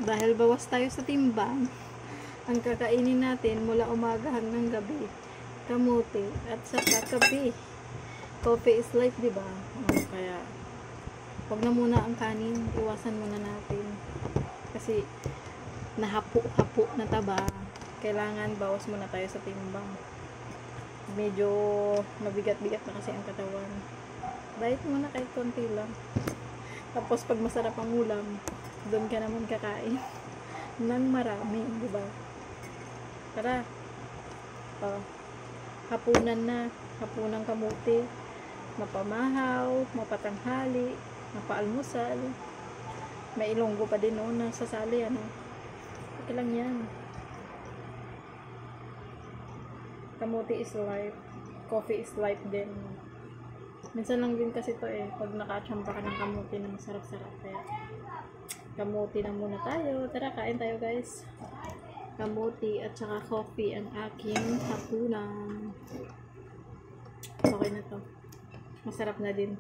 Dahil bawas tayo sa timbang, ang kakainin natin mula umaga hanggang gabi, kamote at saka kape. Coffee is life, di ba? Kaya wag na muna ang kanin, iwasan muna natin. Kasi nahapo-hapo na taba. Kailangan bawas muna tayo sa timbang. Medyo mabigat-bigat na kasi ang katawan. Diet muna kahit konti lang. Tapos pag masarap ang ulam, doon ka naman kakain ng marami, di ba? Tara. Hapunan na. Hapunang kamote. Mapamahaw, mapatanghali, mapaalmusal. May ilonggo pa din noon na sasali, ano. Okay lang yan. Kamote is life. Coffee is life din. Minsan lang din kasi to pag nakachamba ka ng kamote na masarap-sarap. Kaya kamote na muna tayo. Tara, kain tayo guys. Kamote at saka coffee ang aking hapunan. Okay na to. Masarap na din.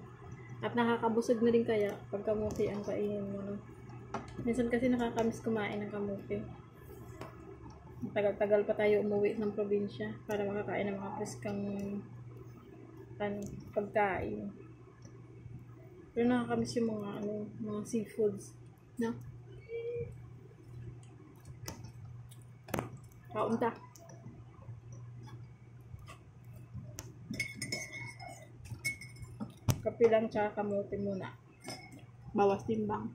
At nakakabusog na din kaya pag kamote ang kainin mo, no? Minsan kasi nakakamiss kumain ng kamote. Tagal-tagal pa tayo umuwi ng probinsya para makakain ng mga preskang pagkain. Pero nakakamiss yung mga seafoods, no? Kaunta. Kape lang tsaka kamote muna. Bawas timbang.